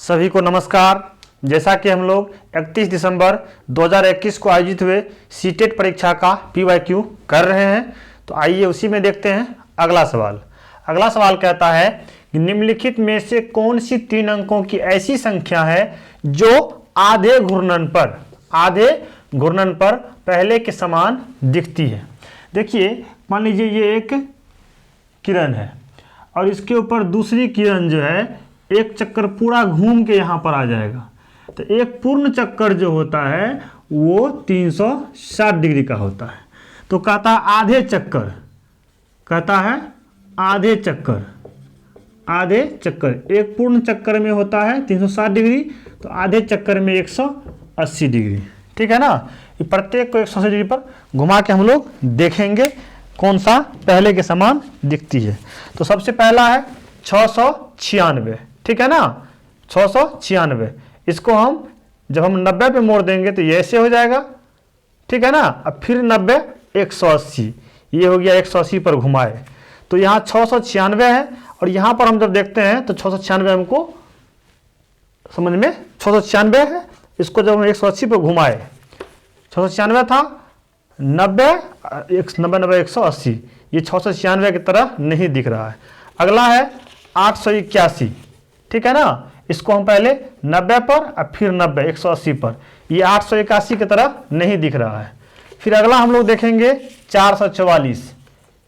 सभी को नमस्कार। जैसा कि हम लोग 31 दिसंबर 2021 को आयोजित हुए सीटेट परीक्षा का PYQ कर रहे हैं, तो आइए उसी में देखते हैं अगला सवाल। अगला सवाल कहता है कि निम्नलिखित में से कौन सी 3 अंकों की ऐसी संख्या है जो आधे घूर्णन पर पहले के समान दिखती है। देखिए, मान लीजिए ये एक किरण है और इसके ऊपर दूसरी किरण जो है एक चक्कर पूरा घूम के यहाँ पर आ जाएगा, तो एक पूर्ण चक्कर जो होता है वो 360 डिग्री का होता है। तो कहता है आधे चक्कर, एक पूर्ण चक्कर में होता है 360 डिग्री, तो आधे चक्कर में 180 डिग्री। ठीक है ना। ये प्रत्येक को 180 डिग्री पर घुमा के हम लोग देखेंगे कौन सा पहले के समान दिखती है। तो सबसे पहला है 696। ठीक है ना, 696। इसको हम जब हम 90 पे मोड़ देंगे तो ये ऐसे हो जाएगा। ठीक है ना। अब फिर 90 180, ये हो गया 180 पर घुमाए, तो यहाँ 696 है। और यहाँ पर हम जब देखते हैं तो 696 हमको समझ में 696 है। इसको जब हम 180 पर घुमाए, 696 था, 90 180, ये 696 की तरह नहीं दिख रहा है। अगला है 881। ठीक है ना। इसको हम पहले 90 पर और फिर 90 180 पर, ये 881 की तरह नहीं दिख रहा है। फिर अगला हम लोग देखेंगे 444।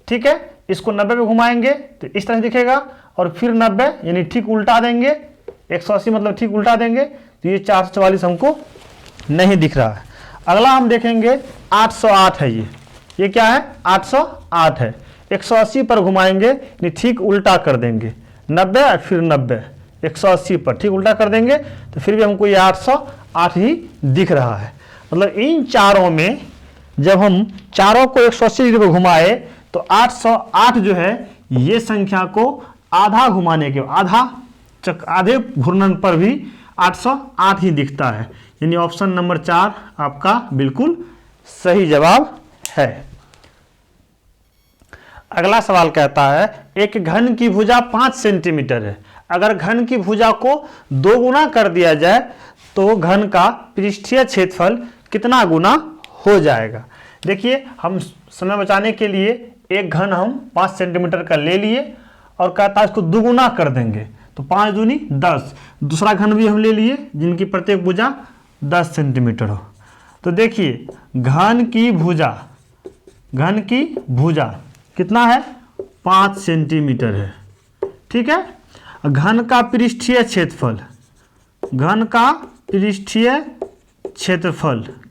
ठीक है, इसको 90 पे घुमाएंगे तो इस तरह दिखेगा, और फिर 90 यानी ठीक उल्टा देंगे, 180 मतलब ठीक उल्टा देंगे, तो ये 444 हमको नहीं दिख रहा है। अगला हम देखेंगे 808 है। ये क्या है? 808 है। 180 पर घुमाएंगे यानी ठीक उल्टा कर देंगे, 90 और फिर 90 180 पर ठीक उल्टा कर देंगे, तो फिर भी हमको ये 808 ही दिख रहा है। मतलब इन चारों में जब हम चारों को 180 डिग्री पर घुमाए तो 808 जो है ये संख्या को आधा घुमाने के आधे घूर्णन पर भी 808 ही दिखता है। यानी ऑप्शन नंबर 4 आपका बिल्कुल सही जवाब है। अगला सवाल कहता है एक घन की भुजा 5 सेंटीमीटर है। अगर घन की भुजा को 2 गुना कर दिया जाए तो घन का पृष्ठीय क्षेत्रफल कितना गुना हो जाएगा। देखिए, हम समय बचाने के लिए एक घन हम 5 सेंटीमीटर का ले लिए और कहता है इसको 2 गुना कर देंगे, तो 5 दूनी 10। दूसरा घन भी हम ले लिए जिनकी प्रत्येक भुजा 10 सेंटीमीटर हो। तो देखिए, घन की भुजा कितना है? 5 सेंटीमीटर है। ठीक है। घन का पृष्ठीय क्षेत्रफल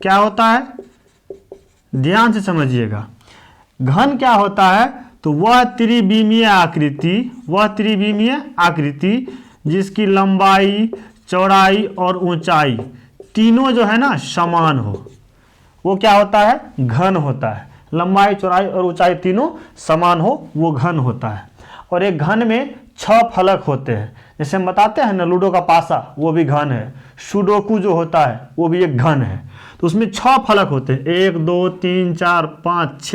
क्या होता है? ध्यान से समझिएगा। घन क्या होता है? तो वह त्रिविमीय आकृति जिसकी लंबाई, चौड़ाई और ऊंचाई तीनों जो है ना समान हो, वो क्या होता है? घन होता है। लंबाई, चौड़ाई और ऊंचाई तीनों समान हो, वो घन होता है। और एक घन में 6 फलक होते हैं। जैसे हम बताते हैं ना, लूडो का पासा वो भी घन है, सुडोकू जो होता है वो भी एक घन है। तो उसमें 6 फलक होते हैं, 1 2 3 4 5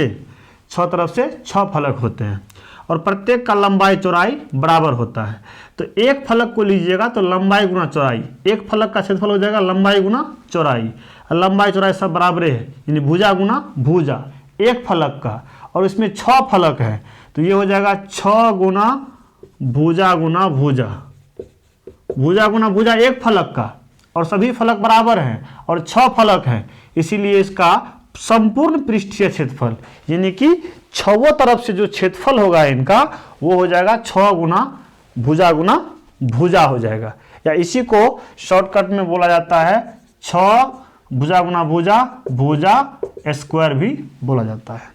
6 तरफ से 6 फलक होते हैं, और प्रत्येक का लंबाई चौड़ाई बराबर होता है। तो एक फलक को लीजिएगा तो लंबाई गुना चौड़ाई, एक फलक का क्षेत्रफल हो जाएगा लंबाई गुना चौड़ाई, लंबाई चौड़ाई सब बराबर है, यानी भुजा गुना भुजा एक फलक का, और इसमें 6 फलक है, तो ये हो जाएगा 6 गुना भुजा गुना भुजा एक फलक का, और सभी फलक बराबर हैं और 6 फलक हैं, इसीलिए इसका संपूर्ण पृष्ठीय क्षेत्रफल यानी कि 6 तरफ से जो क्षेत्रफल होगा इनका वो हो जाएगा 6 गुना भुजा हो जाएगा। या इसी को शॉर्टकट में बोला जाता है 6 भुजा गुना भुजा स्क्वायर भी बोला जाता है।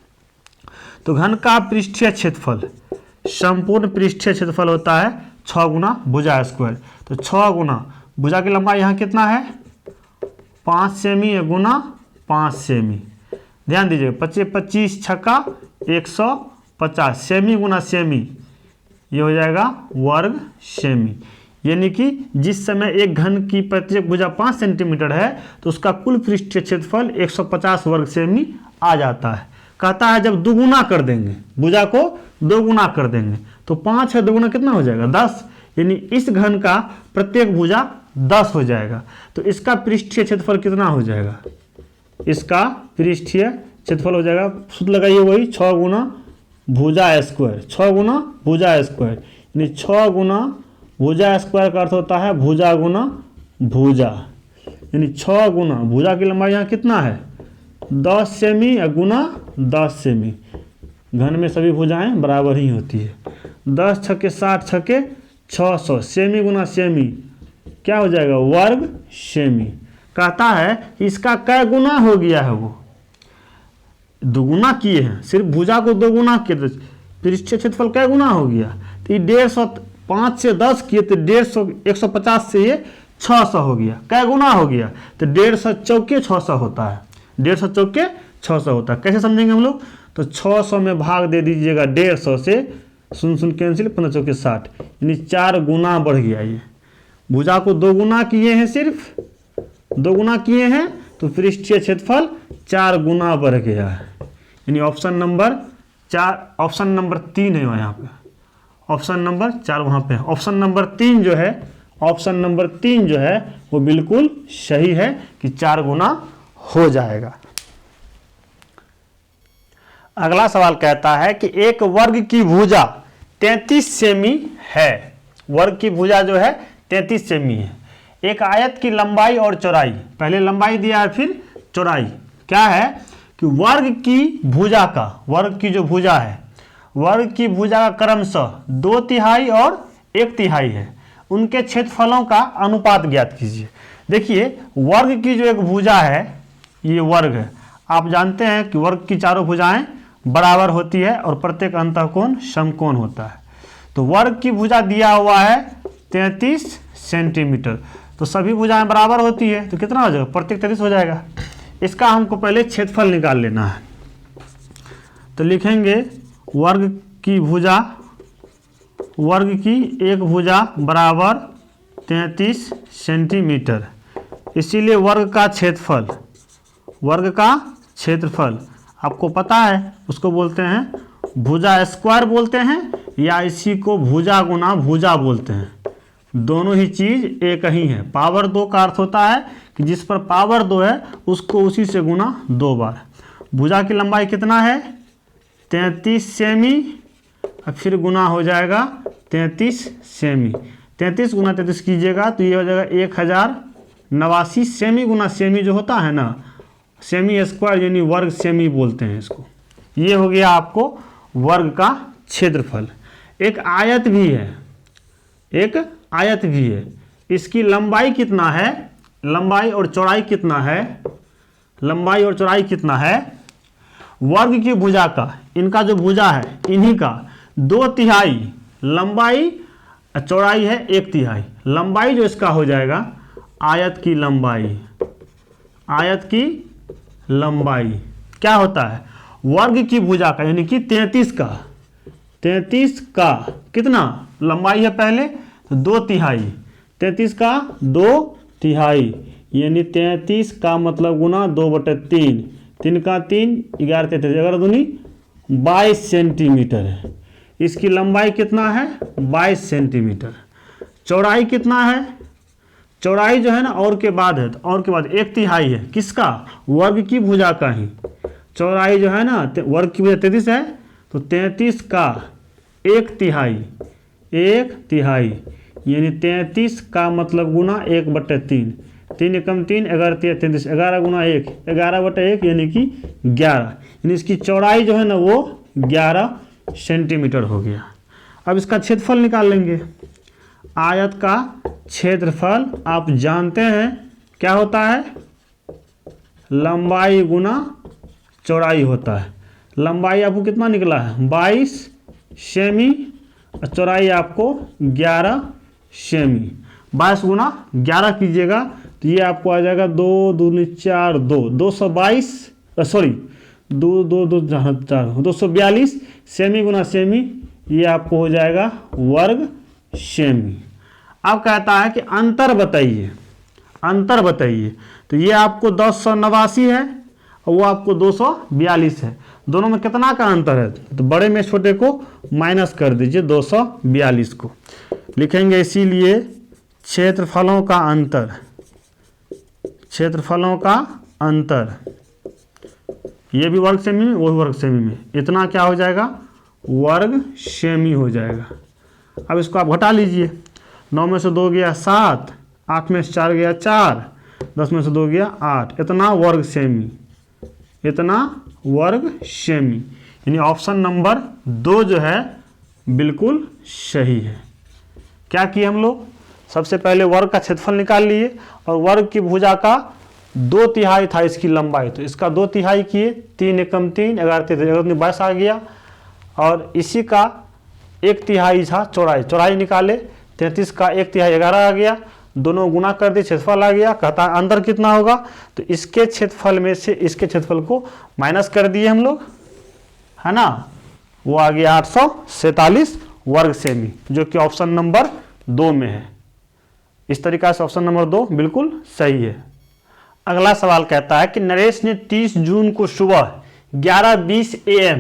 तो घन का पृष्ठीय क्षेत्रफल, संपूर्ण पृष्ठीय क्षेत्रफल होता है 6 गुना भुजा स्क्वायर। तो 6 गुना भुजा की लंबाई यहाँ कितना है? 5 सेमी गुना 5 सेमी। ध्यान दीजिए, 25 छक्का 150, सेमी गुना सेमी, ये हो जाएगा वर्ग सेमी। यानी कि जिस समय एक घन की प्रत्येक भुजा 5 सेंटीमीटर है तो उसका कुल पृष्ठीय क्षेत्रफल 150 वर्ग सेमी आ जाता है। कहता है जब 2 गुना कर देंगे, भुजा को 2 गुना कर देंगे, तो 5 है 2 गुना कितना हो जाएगा? 10। यानी इस घन का प्रत्येक भुजा 10 हो जाएगा। तो इसका पृष्ठीय क्षेत्रफल कितना हो जाएगा? इसका पृष्ठीय क्षेत्रफल हो जाएगा, सूत्र लगाइए वही 6 गुना भुजा स्क्वायर, 6 गुना भुजा स्क्वायर, यानी 6 गुना भुजा स्क्वायर का अर्थ होता है भुजा गुना भुजा, यानी 6 गुना भुजा की लंबाई यहाँ कितना है 10 सेमी या गुना 10 सेमी, घन में सभी भुजाएं बराबर ही होती है। 10 छक्के 60 छक्के 600 सेमी गुना सेमी क्या हो जाएगा वर्ग सेमी। कहता है कि इसका कै गुना हो गया है, वो दोगुना किए हैं, सिर्फ भुजा को 2 गुना किए तो पृष्ठीय क्षेत्रफल कै गुना हो गया, तो ये 150, 5 से 10 किए तो 150, 150 से ये 600 हो गया, कै गुना हो गया तो 150 चौके 600 होता है, 150 चौके 600 होता है। कैसे समझेंगे हम लोग? तो 600 में भाग दे दीजिएगा 150 से, 0 कैंसिल, 15 चौके 60, यानी 4 गुना बढ़ गया। ये भुजा को 2 गुना किए हैं, सिर्फ 2 गुना किए हैं तो पृष्ठीय क्षेत्रफल 4 गुना बढ़ गया है, यानी ऑप्शन नंबर 4, ऑप्शन नंबर 3 है यहाँ पे, ऑप्शन नंबर 4 वहाँ पे है। ऑप्शन नंबर 3 जो है, ऑप्शन नंबर 3 जो है वो बिल्कुल सही है कि 4 गुना हो जाएगा। अगला सवाल कहता है कि एक वर्ग की भुजा 33 सेमी है, वर्ग की भुजा जो है 33 सेमी है। एक आयत की लंबाई और चौड़ाई, पहले लंबाई दिया है फिर चौड़ाई, क्या है कि वर्ग की भुजा का, वर्ग की जो भुजा है, वर्ग की भुजा का क्रमशः 2/3 और 1/3 है, उनके क्षेत्रफलों का अनुपात ज्ञात कीजिए। देखिए वर्ग की जो एक भुजा है, ये वर्ग है, आप जानते हैं कि वर्ग की चारों भुजाएं बराबर होती है और प्रत्येक अंतःकोण समकोण होता है। तो वर्ग की भुजा दिया हुआ है 33 सेंटीमीटर, तो सभी भुजाएं बराबर होती है, तो कितना हो जाएगा प्रत्येक 33 हो जाएगा। इसका हमको पहले क्षेत्रफल निकाल लेना है, तो लिखेंगे वर्ग की भुजा, वर्ग की एक भुजा बराबर 33 सेंटीमीटर, इसीलिए वर्ग का क्षेत्रफल, वर्ग का क्षेत्रफल आपको पता है उसको बोलते हैं भुजा स्क्वायर बोलते हैं, या इसी को भुजा गुना भुजा बोलते हैं, दोनों ही चीज़ एक ही है। पावर 2 का अर्थ होता है कि जिस पर पावर 2 है उसको उसी से गुना 2 बार। भुजा की लंबाई कितना है 33 सेमी, और फिर गुना हो जाएगा 33 सेमी, 33 गुना 33 कीजिएगा तो ये हो जाएगा 1089 सेमी गुना सेमी जो होता है ना, सेमी स्क्वायर यानी वर्ग सेमी बोलते हैं इसको। ये हो गया आपको वर्ग का क्षेत्रफल। एक आयत भी है, एक आयत भी है, इसकी लंबाई कितना है, लंबाई और चौड़ाई कितना है, लंबाई और चौड़ाई कितना है वर्ग की भुजा का, इनका जो भुजा है इन्हीं का 2/3 लंबाई, चौड़ाई है 1/3। लंबाई जो इसका हो जाएगा आयत की लंबाई, आयत की लंबाई क्या होता है वर्ग की भुजा का, यानी कि 33 का, 33 का कितना लंबाई है पहले तो 2/3, 33 का 2/3 यानी 33 का मतलब गुना 2/3, 3 का 3, 11 33, 11 दूनी 22 सेंटीमीटर है। इसकी लंबाई कितना है 22 सेंटीमीटर। चौड़ाई कितना है, चौड़ाई जो है ना और के बाद है, तो और के बाद 1/3 है, किसका वर्ग की भुजा का ही। चौड़ाई जो है ना वर्ग की भुजा 33 है, तो 33 का 1/3, 1/3 यानी 33 का मतलब गुना 1/3, 3 एकम 3, 11 33, 11 गुना 1, 11/1 यानी कि 11, यानी इसकी चौड़ाई जो है ना वो 11 सेंटीमीटर हो गया। अब इसका क्षेत्रफल निकाल लेंगे। आयत का क्षेत्रफल आप जानते हैं क्या होता है, लंबाई गुना चौड़ाई होता है। लंबाई आपको कितना निकला है 22 सेमी, और चौड़ाई आपको 11 सेमी। 22 गुना 11 कीजिएगा तो ये आपको आ जाएगा 2 दूनी 4, 222, सॉरी 242 सेमी गुना सेमी, ये आपको हो जाएगा वर्ग सेमी। अब कहता है कि अंतर बताइए, अंतर बताइए, तो ये आपको 289 है और वो आपको 242 है, दोनों में कितना का अंतर है, तो बड़े में छोटे को माइनस कर दीजिए 242 को, लिखेंगे इसीलिए क्षेत्रफलों का अंतर, क्षेत्रफलों का अंतर, ये भी वर्ग सेमी में, वो भी वर्ग सेमी में, इतना क्या हो जाएगा, वर्ग सेमी हो जाएगा। अब इसको आप घटा लीजिए, 9 में से 2 गया 7, 8 में से 4 गया 4, 10 में से 2 गया 8, इतना वर्ग सेमी, इतना वर्ग सेमी। यानी ऑप्शन नंबर 2 जो है बिल्कुल सही है। क्या किए हम लोग, सबसे पहले वर्ग का क्षेत्रफल निकाल लिए और वर्ग की भुजा का 2/3 था इसकी लंबाई, तो इसका 2/3 किए, 3 एकम 3, 11 3 22 आ गया। और इसी का 1/3 था चौड़ाई, चौड़ाई निकाले, 33 का 1/3 11 आ गया, दोनों गुना कर दिए, क्षेत्रफल आ गया। कहता है अंदर कितना होगा, तो इसके क्षेत्रफल में से इसके क्षेत्रफल को माइनस कर दिए हम लोग, है ना, वो आ गया 847 वर्ग सेमी, जो कि ऑप्शन नंबर 2 में है। इस तरीका से ऑप्शन नंबर 2 बिल्कुल सही है। अगला सवाल कहता है कि नरेश ने 30 जून को सुबह 11:20 AM,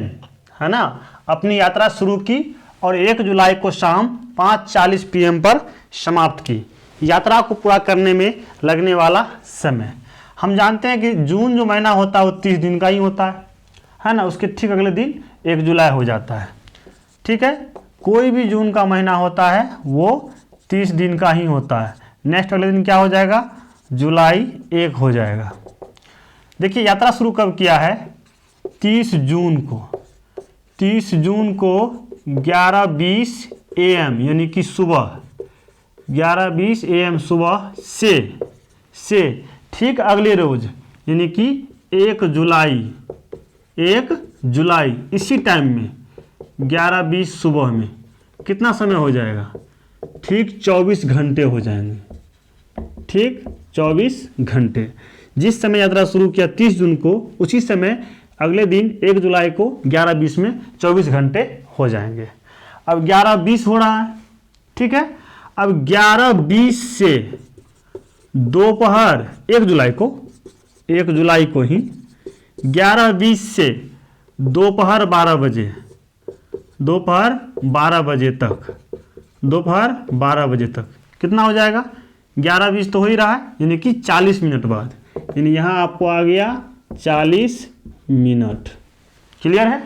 है ना, अपनी यात्रा शुरू की और 1 जुलाई को शाम 5:40 PM पर समाप्त की। यात्रा को पूरा करने में लगने वाला समय, हम जानते हैं कि जून जो महीना होता है वो 30 दिन का ही होता है ना, उसके ठीक अगले दिन 1 जुलाई हो जाता है। ठीक है, कोई भी जून का महीना होता है वो 30 दिन का ही होता है। नेक्स्ट अगले दिन क्या हो जाएगा, जुलाई 1 हो जाएगा। देखिए यात्रा शुरू कब किया है, 30 जून को, 30 जून को 11:20 AM यानी कि सुबह 11:20 AM सुबह से ठीक अगले रोज यानी कि 1 जुलाई इसी टाइम में 11:20 सुबह में कितना समय हो जाएगा, ठीक 24 घंटे हो जाएंगे, ठीक 24 घंटे। जिस समय यात्रा शुरू किया 30 जून को, उसी समय अगले दिन 1 जुलाई को 11:20 में 24 घंटे हो जाएंगे। अब 11:20 हो रहा है, ठीक है। अब 11:20 से दोपहर 1 जुलाई को ही 11:20 से दोपहर 12 बजे, दोपहर 12 बजे तक कितना हो जाएगा, 11:20 तो हो ही रहा है, यानी कि 40 मिनट बाद, यानी यहाँ आपको आ गया 40 मिनट। क्लियर है।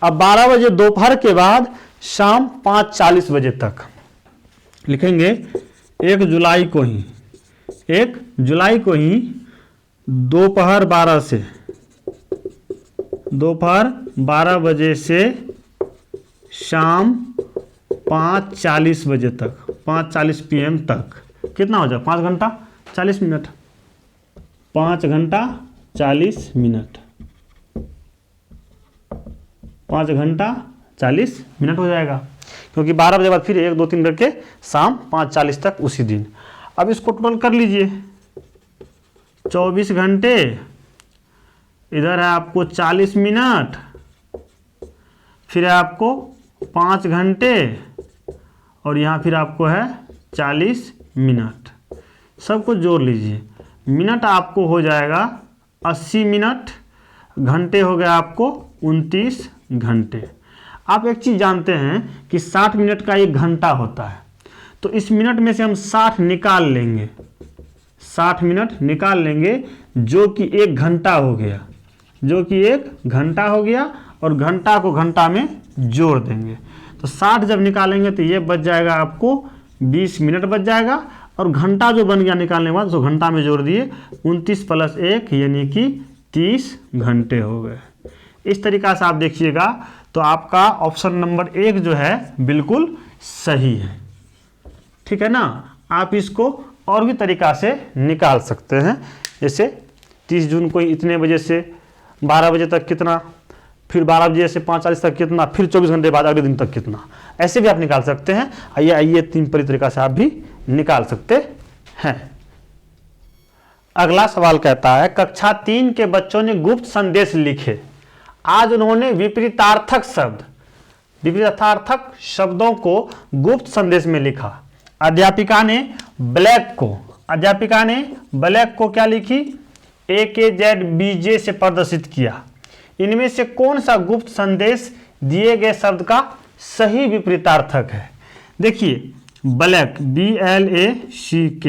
अब 12 बजे दोपहर के बाद शाम 5:40 बजे तक लिखेंगे 1 जुलाई को ही दोपहर 12 बजे से शाम 5:40 बजे तक, 5:40 PM तक कितना हो जाए, 5 घंटा 40 मिनट, 5 घंटा 40 मिनट, 5 घंटा 40 मिनट हो जाएगा, क्योंकि 12 बजे बाद फिर 1 2 3 करके शाम 5:40 तक उसी दिन। अब इसको टोटल कर लीजिए, 24 घंटे, इधर है आपको 40 मिनट, फिर है आपको 5 घंटे और यहाँ फिर आपको है 40 मिनट। सबको जोड़ लीजिए, मिनट आपको हो जाएगा 80 मिनट, घंटे हो गया आपको 29 घंटे। आप एक चीज़ जानते हैं कि 60 मिनट का 1 घंटा होता है, तो इस मिनट में से हम 60 निकाल लेंगे, 60 मिनट निकाल लेंगे, जो कि 1 घंटा हो गया, और घंटा को घंटा में जोड़ देंगे, तो 60 जब निकालेंगे तो ये बच जाएगा आपको 20 मिनट बच जाएगा, और घंटा जो बन गया निकालने के बाद उसको घंटा में जोड़ दिए, 29 + 1 यानी कि 30 घंटे हो गए। इस तरीका से आप देखिएगा तो आपका ऑप्शन नंबर 1 जो है बिल्कुल सही है। ठीक है ना। आप इसको और भी तरीका से निकाल सकते हैं, जैसे 30 जून को इतने बजे से 12 बजे तक कितना, फिर 12 बजे से 5:40 तक कितना, फिर 24 घंटे बाद अगले दिन तक कितना, ऐसे भी आप निकाल सकते हैं। आइए 3 तरीका से आप भी निकाल सकते हैं। अगला सवाल कहता है कक्षा 3 के बच्चों ने गुप्त संदेश लिखे। आज उन्होंने विपरीतार्थक शब्दों को गुप्त संदेश में लिखा। अध्यापिका ने ब्लैक को क्या लिखी, AKZBJ से प्रदर्शित किया। इनमें से कौन सा गुप्त संदेश दिए गए शब्द का सही विपरीतार्थक है। देखिए ब्लैक, BLACK,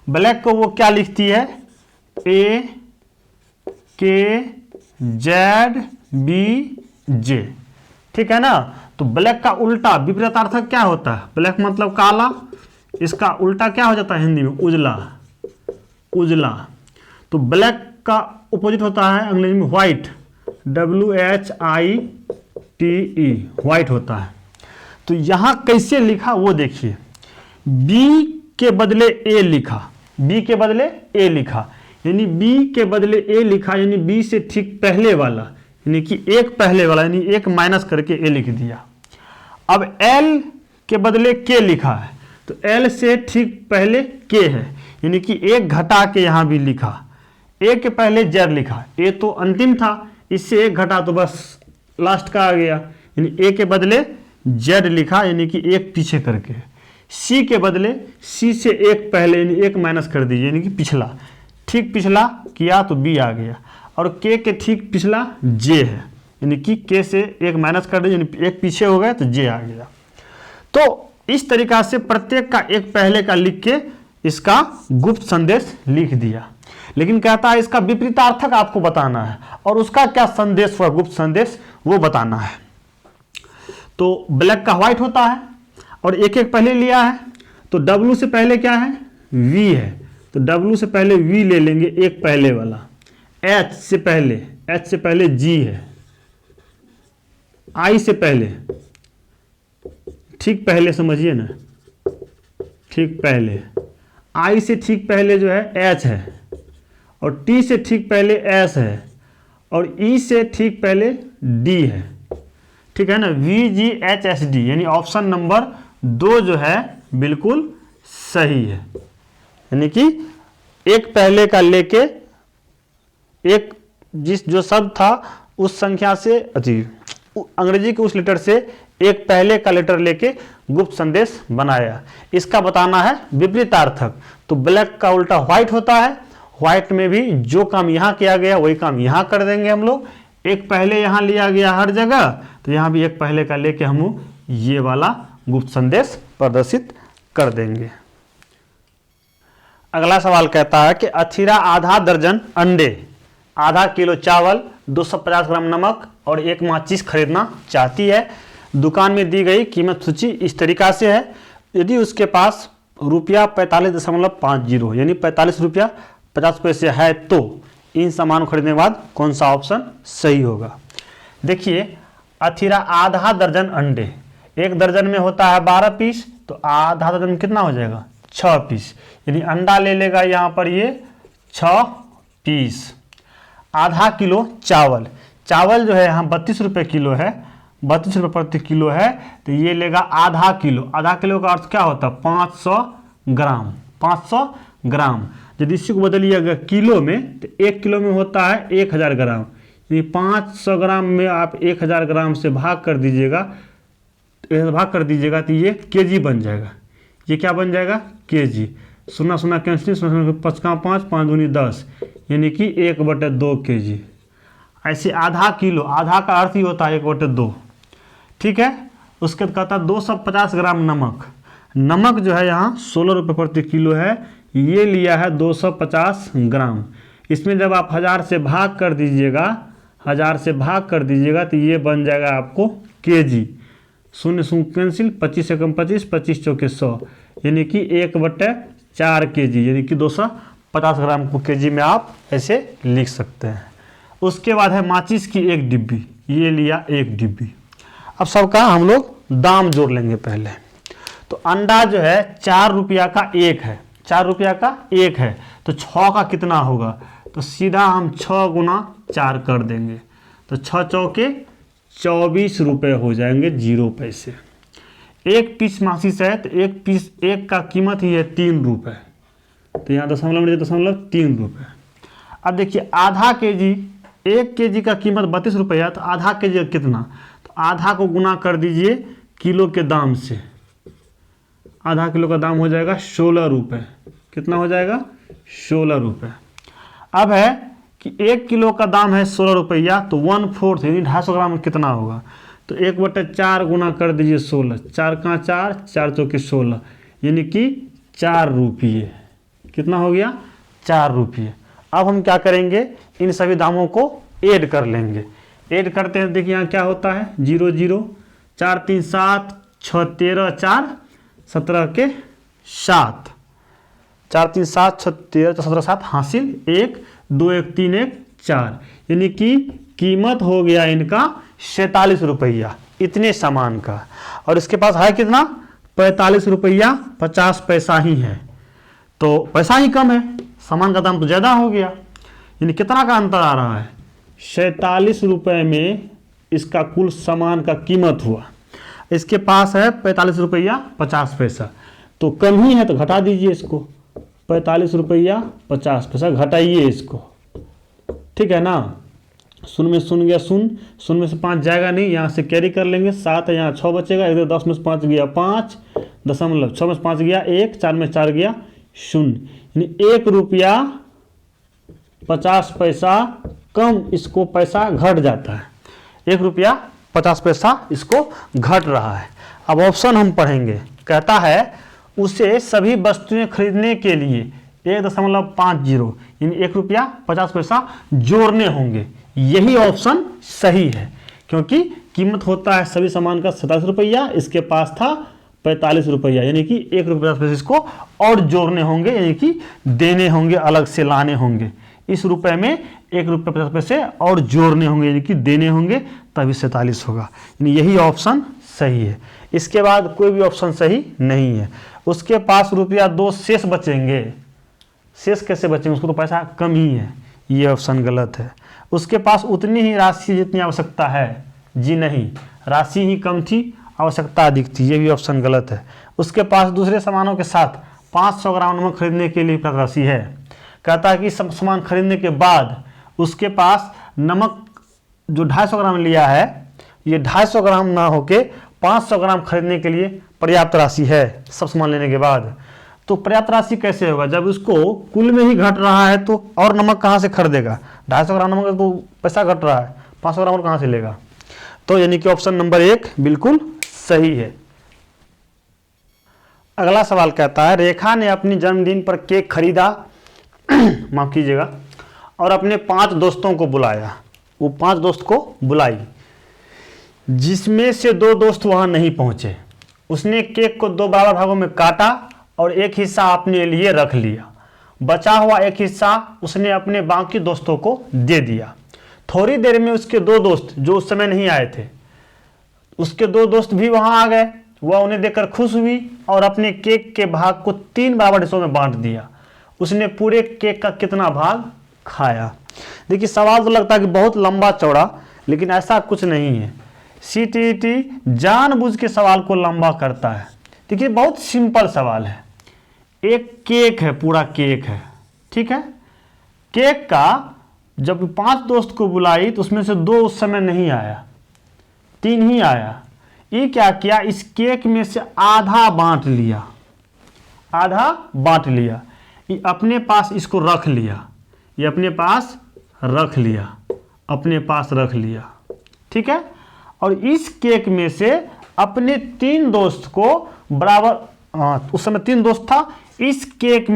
ब्लैक को वो क्या लिखती है, AKZBJ, ठीक है ना। तो ब्लैक का उल्टा विपरीतार्थक क्या होता है, ब्लैक मतलब काला, इसका उल्टा क्या हो जाता है हिंदी में, उजला, उजला। तो ब्लैक का अपोजिट होता है अंग्रेजी में व्हाइट, WHITE, व्हाइट होता है। तो यहां कैसे लिखा वो देखिए, B के बदले A लिखा, B के बदले A लिखा, यानी B के बदले A लिखा, यानी B से ठीक पहले वाला, यानी कि एक पहले वाला, यानी एक माइनस करके A लिख दिया। अब L के बदले K लिखा है, तो L से ठीक पहले K है, यानी कि एक घटा के यहां भी लिखा, A के पहले Z लिखा, A तो अंतिम था, इससे एक घटा तो बस लास्ट का आ गया, यानी A के बदले Z लिखा, यानी कि एक पीछे करके। C के बदले C से एक पहले, यानी एक माइनस कर दीजिए, यानी कि पिछला, ठीक पिछला किया तो B आ गया, और K के ठीक पिछला J है, यानी कि K से एक माइनस कर दीजिए, यानी एक पीछे हो गया तो J आ गया। तो इस तरीका से प्रत्येक का एक पहले का लिख के इसका गुप्त संदेश लिख दिया, लेकिन कहता है इसका विपरीतार्थक आपको बताना है, और उसका क्या संदेश हुआ, गुप्त संदेश, वो बताना है। तो ब्लैक का व्हाइट होता है, और एक एक पहले लिया है, तो W से पहले क्या है, V है, तो W से पहले V ले लेंगे, एक पहले वाला। H से पहले G है, I से पहले, ठीक पहले समझिए ना, ठीक पहले, I से ठीक पहले जो है H है, और T से ठीक पहले S है, और E से ठीक पहले D है, ठीक है ना, VGHSD, यानी ऑप्शन नंबर 2 जो है बिल्कुल सही है, यानी कि एक पहले का लेके एक जो शब्द था उस संख्या से अंग्रेजी के उस लेटर से एक पहले का लेटर लेके गुप्त संदेश बनाया, इसका बताना है विपरीतार्थक। तो ब्लैक का उल्टा व्हाइट होता है, व्हाइट में भी जो काम यहाँ किया गया वही काम यहाँ कर देंगे हम लोग, एक पहले यहाँ लिया गया हर जगह, तो यहाँ भी एक पहले का लेके हम ये वाला गुप्त संदेश प्रदर्शित कर देंगे। अगला सवाल कहता है कि अथीरा आधा दर्जन अंडे, आधा किलो चावल, 250 ग्राम नमक और एक माचिस खरीदना चाहती है। दुकान में दी गई कीमत सूची इस तरीका से है, यदि उसके पास ₹45.50 यानी 45 रुपया 50 पैसे है, तो इन सामान को खरीदने के बाद कौन सा ऑप्शन सही होगा। देखिए, अथीरा आधा दर्जन अंडे, एक दर्जन में होता है 12 पीस, तो आधा दर्जन में कितना हो जाएगा, 6 पीस, यानी अंडा ले लेगा यहाँ पर ये 6 पीस। आधा किलो चावल, चावल जो है यहाँ 32 रुपये किलो है, 32 रुपये प्रति किलो है, तो ये लेगा आधा किलो। आधा किलो का अर्थ क्या होता है, 500 ग्राम, 500 ग्राम। यदि इसी को बदलिएगा किलो में, तो 1 किलो में होता है 1000 ग्राम, यानी 500 ग्राम में आप 1000 ग्राम से भाग कर दीजिएगा, तो ये केजी बन जाएगा। ये क्या बन जाएगा, केजी। 0 0 कैंसिल, 0 5 का 5, 5 दूनी 10, यानी कि 1/2 केजी। ऐसे आधा किलो, आधा का अर्थ ही होता है 1/2, ठीक है। उसके बाद कहता है 250 ग्राम नमक, नमक जो है यहाँ 16 रुपये प्रति किलो है, ये लिया है 250 ग्राम। इसमें जब आप 1000 से भाग कर दीजिएगा, 1000 से भाग कर दीजिएगा, तो ये बन जाएगा आपको केजी। 0 0 कैंसिल, 25 एकम 25, 25 चौके 100, यानी कि 1/4 केजी, यानी कि 250 ग्राम को केजी में आप ऐसे लिख सकते हैं। उसके बाद है माचिस की 1 डिब्बी, ये लिया 1 डिब्बी। अब सबका हम लोग दाम जोड़ लेंगे पहले। तो अंडा जो है 4 रुपया का 1 है, 4 रुपया का 1 है, तो 6 का कितना होगा, तो सीधा हम 6 गुना 4 कर देंगे, तो 6 चौके 24 रुपये हो जाएंगे 0 पैसे। 1 पीस माचिस है, तो 1 पीस, 1 का कीमत ही है 3 रुपये, तो यहाँ दशमलव 3 रुपये। अब देखिए आधा केजी, 1 केजी का कीमत 32 रुपया, तो आधा केजी कितना, तो आधा को गुना कर दीजिए किलो के दाम से, आधा किलो का दाम हो जाएगा 16 रुपये। कितना हो जाएगा, 16 रुपये। अब है कि 1 किलो का दाम है 16 रुपया, तो 1/4 यानी 250 ग्राम में कितना होगा, तो 1/4 गुना कर दीजिए 16, 4 का 4, 4 चौके 16, यानी कि 4 रुपये। कितना हो गया? 4 रुपये। अब हम क्या करेंगे, इन सभी दामों को ऐड कर लेंगे। ऐड करते हैं, देखिए यहाँ क्या होता है, 0 0, 4 3 7, 6 13, 4 17 के 7, 4 3 7, 6 13, 17 7 हासिल 1 2 1 3 1 4, यानी कि कीमत हो गया इनका 47 रुपया इतने सामान का। और इसके पास है कितना? 45 रुपया 50 पैसा ही है, तो पैसा ही कम है, सामान का दाम तो ज़्यादा हो गया। यानी कितना का अंतर आ रहा है? 47 रुपये में इसका कुल सामान का कीमत हुआ। इसके पास है 45 रुपया 50 पैसा, तो कम ही है तो घटा दीजिए इसको, 45 रुपया 50 पैसा घटाइए इसको, ठीक है ना। शून्य में शून्य गया, शून्य में से 5 जाएगा नहीं, यहाँ से कैरी कर लेंगे, 7 है, यहाँ 6 बचेगा, इधर 10 में से 5 गया 5, 6 में से 5 गया 1, 4 में से 4 गया 0, यानी 1 रुपया 50 पैसा कम इसको पैसा घट जाता है, 1 रुपया 50 पैसा इसको घट रहा है। अब ऑप्शन हम पढ़ेंगे, कहता है उसे सभी वस्तुएं खरीदने के लिए 1.50 यानी 1 रुपया 50 पैसा जोड़ने होंगे। यही ऑप्शन सही है, क्योंकि कीमत होता है सभी सामान का 47 रुपया, इसके पास था 45 रुपया, यानी कि 1 रुपया 50 पैसे इसको और जोड़ने होंगे, यानी कि देने होंगे, अलग से लाने होंगे। इस रुपए में 1 रुपया 50 पैसे और जोड़ने होंगे, यानी कि देने होंगे, तभी 47 होगा। यानी यही ऑप्शन सही है। इसके बाद कोई भी ऑप्शन सही नहीं है। उसके पास रुपया 2 शेष बचेंगे, शेष कैसे बचेंगे, उसको तो पैसा कम ही है, ये ऑप्शन गलत है। उसके पास उतनी ही राशि जितनी आवश्यकता है, जी नहीं, राशि ही कम थी, आवश्यकता अधिक थी, ये भी ऑप्शन गलत है। उसके पास दूसरे सामानों के साथ 500 ग्राम नमक खरीदने के लिए पर्याप्त राशि है। कहता है कि सब सामान खरीदने के बाद उसके पास नमक जो 250 ग्राम लिया है, ये 250 ग्राम ना होके 500 ग्राम खरीदने के लिए पर्याप्त राशि है सब सामान लेने के बाद। तो पर्याप्त राशि कैसे होगा, जब उसको कुल में ही घट रहा है तो और नमक कहाँ से खरीदेगा? 250 ग्राम नमक तो पैसा घट रहा है, 500 ग्राम और कहाँ से लेगा? तो यानी कि ऑप्शन नंबर 1 बिल्कुल सही है। अगला सवाल कहता है, रेखा ने अपनी जन्मदिन पर केक खरीदा माफ कीजिएगा, और अपने 5 दोस्तों को बुलाया। वो 5 दोस्त को बुलाई, जिसमें से 2 दोस्त वहां नहीं पहुंचे। उसने केक को 2 बराबर भागों में काटा और एक हिस्सा अपने लिए रख लिया। बचा हुआ एक हिस्सा उसने अपने बाकी दोस्तों को दे दिया। थोड़ी देर में उसके 2 दोस्त जो उस समय नहीं आए थे, उसके 2 दोस्त भी वहां आ गए। वह उन्हें देखकर खुश हुई और अपने केक के भाग को 3 बराबर हिस्सों में बांट दिया। उसने पूरे केक का कितना भाग खाया? देखिए सवाल तो लगता है कि बहुत लंबा चौड़ा, लेकिन ऐसा कुछ नहीं है। CTET जानबूझ के सवाल को लंबा करता है। देखिए बहुत सिंपल सवाल है। एक केक है, पूरा केक है, ठीक है। केक का जब 5 दोस्त को बुलाई तो उसमें से 2 उस समय नहीं आया, 3 ही आया। ये क्या किया, इस केक में से आधा बांट लिया, आधा बांट लिया, ये अपने पास इसको रख लिया, ये अपने पास रख लिया, अपने पास रख लिया, ठीक है। और इस केक में से अपने 3 दोस्त को बराबर, उस समय 3 दोस्त था, इस केक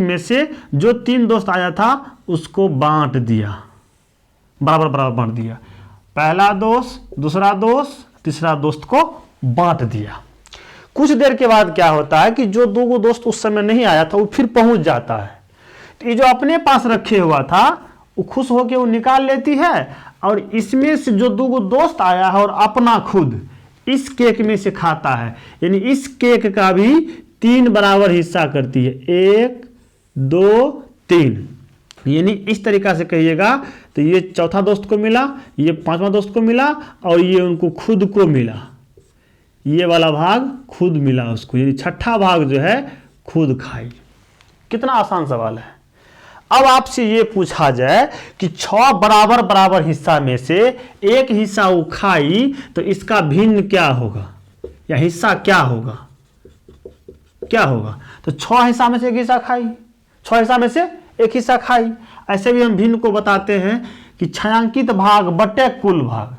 में से जो 3 दोस्त आया था उसको बांट दिया, बराबर बराबर बांट दिया। पहला दोस्त, दूसरा दोस्त, तीसरा दोस्त को बांट दिया। कुछ देर के बाद क्या होता है कि जो 2 दोस्त उस समय नहीं आया था वो फिर पहुंच जाता है। तो ये जो अपने पास रखे हुआ था वो खुश होकर वो निकाल लेती है, और इसमें से जो 2 दोस्त आया है और अपना खुद इस केक में से खाता है, यानी इस केक का भी 3 बराबर हिस्सा करती है, 1 2 3, यानी इस तरीका से कहिएगा तो ये चौथा दोस्त को मिला, ये 5वां दोस्त को मिला, और ये उनको खुद को मिला, ये वाला भाग खुद मिला उसको, यानी छठा भाग जो है खुद खाई। कितना आसान सवाल है। अब आपसे ये पूछा जाए कि 6 बराबर बराबर हिस्सा में से एक हिस्सा वो खाई, तो इसका भिन्न क्या होगा, या हिस्सा क्या होगा, क्या होगा? तो 6 हिस्सा में से एक हिस्सा खाई, 6 हिस्सा में से एक हिस्सा खाई। ऐसे भी हम भिन्न को बताते हैं कि छायांकित भाग बटे कुल भाग।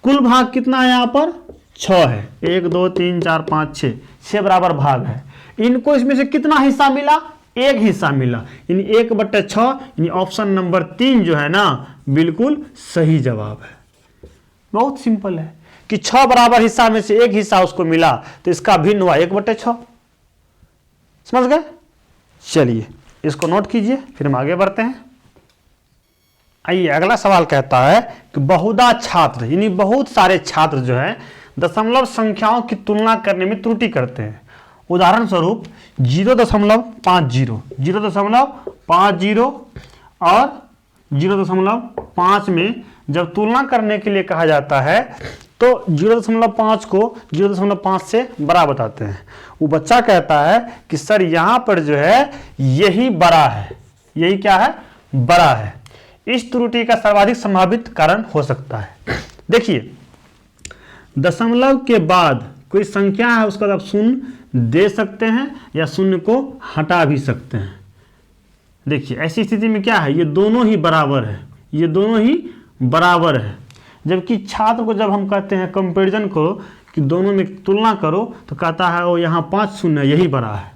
कुल भाग कितना है यहाँ पर? 6 है, 1 2 3 4 5 6, 6 बराबर भाग है। इनको इसमें से कितना हिस्सा मिला? एक हिस्सा मिला, यानी 1/6, यानी ऑप्शन नंबर 3 जो है ना बिल्कुल सही जवाब है। बहुत सिंपल है कि 6 बराबर हिस्सा में से एक हिस्सा उसको मिला तो इसका भिन्न हुआ 1/6। समझ गए? चलिए इसको नोट कीजिए, फिर हम आगे बढ़ते हैं। आइए अगला सवाल कहता है कि बहुधा छात्र यानी बहुत सारे छात्र जो है दशमलव संख्याओं की तुलना करने में त्रुटि करते हैं। उदाहरण स्वरूप 0.50, 0.50 और 0.5 में जब तुलना करने के लिए कहा जाता है तो 0.5 को 0.5 से बड़ा बताते हैं। वो बच्चा कहता है कि सर यहाँ पर जो है यही बड़ा है, यही क्या है? बड़ा है। इस त्रुटि का सर्वाधिक संभावित कारण हो सकता है। देखिए दशमलव के बाद कोई संख्या है उसका आप शून्य दे सकते हैं या शून्य को हटा भी सकते हैं। देखिए ऐसी स्थिति में क्या है, ये दोनों ही बराबर है, ये दोनों ही बराबर है। जबकि छात्र को जब हम कहते हैं कंपैरिजन करो कि दोनों में तुलना करो तो कहता है वो यहाँ 5 शून्य यही बड़ा है।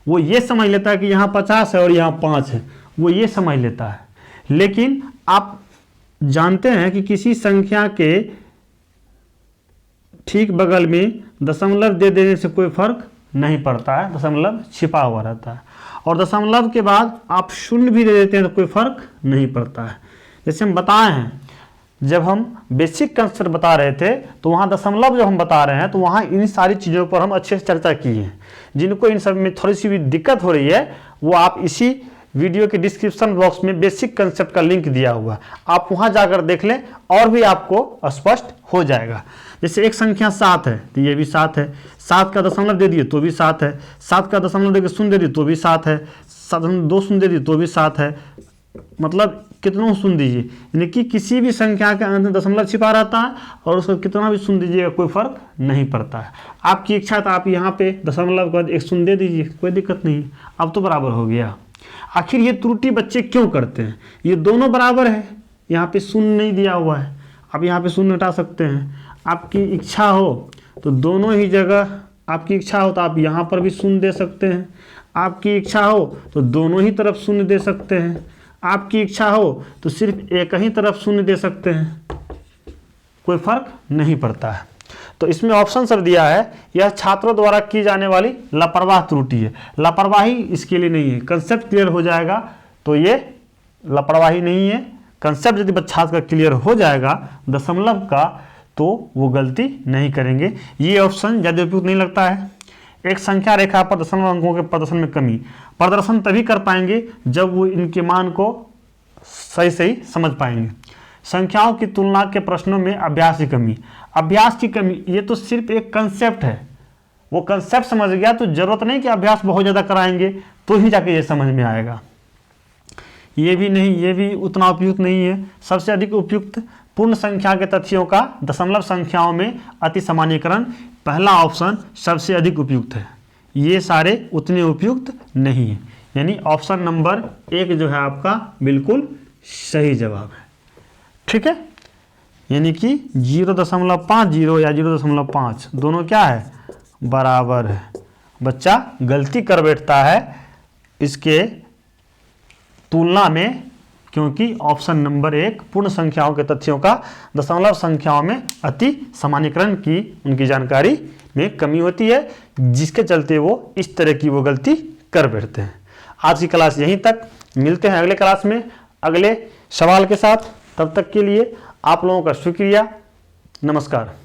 वो ये समझ लेता है कि यहाँ 50 है और यहाँ 5 है, वो ये समझ लेता है। लेकिन आप जानते हैं कि किसी संख्या के ठीक बगल में दशमलव दे देने से कोई फर्क नहीं पड़ता है, दशमलव छिपा हुआ रहता है। और दशमलव के बाद आप शून्य भी दे देते हैं तो कोई फर्क नहीं पड़ता है। जैसे हम बताए हैं, जब हम बेसिक कंसेप्ट बता रहे थे तो वहाँ दशमलव जब हम बता रहे हैं तो वहाँ इन सारी चीज़ों पर हम अच्छे से चर्चा की है। जिनको इन सब में थोड़ी सी भी दिक्कत हो रही है वो आप इसी वीडियो के डिस्क्रिप्शन बॉक्स में बेसिक कंसेप्ट का लिंक दिया हुआ, आप वहाँ जाकर देख लें और भी आपको स्पष्ट हो जाएगा। जैसे एक संख्या 7 है तो ये भी 7 है, 7 का दशमलव दे दिए तो भी 7 है, 7 का दशमलव देकर शून्य दे दिए तो भी 7 है, 2 शून्य दे दिए तो भी 7 है। मतलब कितनों शून्य दीजिए, यानी कि किसी भी संख्या के अंत में दशमलव छिपा रहता है और उसको कितना भी शून्य दीजिएगा कोई फर्क नहीं पड़ता है। आपकी इच्छा तो आप यहाँ पे दशमलव के बाद एक शून्य दे दीजिए, कोई दिक्कत नहीं, अब तो बराबर हो गया। आखिर ये त्रुटि बच्चे क्यों करते हैं? ये दोनों बराबर है, यहाँ पे शून्य नहीं दिया हुआ है, आप यहाँ पे शून्य हटा सकते हैं। आपकी इच्छा हो तो दोनों ही जगह, आपकी इच्छा हो तो आप यहाँ पर भी शून्य दे सकते हैं, आपकी इच्छा हो तो दोनों ही तरफ शून्य दे सकते हैं, आपकी इच्छा हो तो सिर्फ एक ही तरफ शून्य दे सकते हैं, कोई फर्क नहीं पड़ता है। तो इसमें ऑप्शन सब दिया है, यह छात्रों द्वारा की जाने वाली लापरवाह त्रुटि है। लापरवाही इसके लिए नहीं है, कंसेप्ट क्लियर हो जाएगा तो ये लापरवाही नहीं है। कंसेप्ट यदि छात्र का क्लियर हो जाएगा दशमलव का तो वो गलती नहीं करेंगे। ये ऑप्शन ज़्यादा उपयुक्त नहीं लगता है। एक संख्या रेखा पर दशमलव अंकों के प्रदर्शन में कमी, प्रदर्शन तभी कर पाएंगे जब वो इनके मान को सही सही समझ पाएंगे। संख्याओं की तुलना के प्रश्नों में अभ्यास की कमी, अभ्यास की कमी ये तो सिर्फ एक कंसेप्ट है, वो कंसेप्ट समझ गया तो जरूरत नहीं कि अभ्यास बहुत ज़्यादा कराएंगे तो ही जाके ये समझ में आएगा। ये भी नहीं, ये भी उतना उपयुक्त नहीं है। सबसे अधिक उपयुक्त पूर्ण संख्या के तथ्यों का दशमलव संख्याओं में अति सामान्यीकरण, पहला ऑप्शन सबसे अधिक उपयुक्त है। ये सारे उतने उपयुक्त नहीं है, यानी ऑप्शन नंबर 1 जो है आपका बिल्कुल सही जवाब है। ठीक है, यानी कि 0.50 या 0.5 दोनों क्या है? बराबर है। बच्चा गलती कर बैठता है इसके तुलना में, क्योंकि ऑप्शन नंबर 1 पूर्ण संख्याओं के तथ्यों का दशमलव संख्याओं में अति सामान्यीकरण की उनकी जानकारी में कमी होती है, जिसके चलते वो इस तरह की वो गलती कर बैठते हैं। आज की क्लास यहीं तक, मिलते हैं अगले क्लास में अगले सवाल के साथ। तब तक के लिए आप लोगों का शुक्रिया, नमस्कार।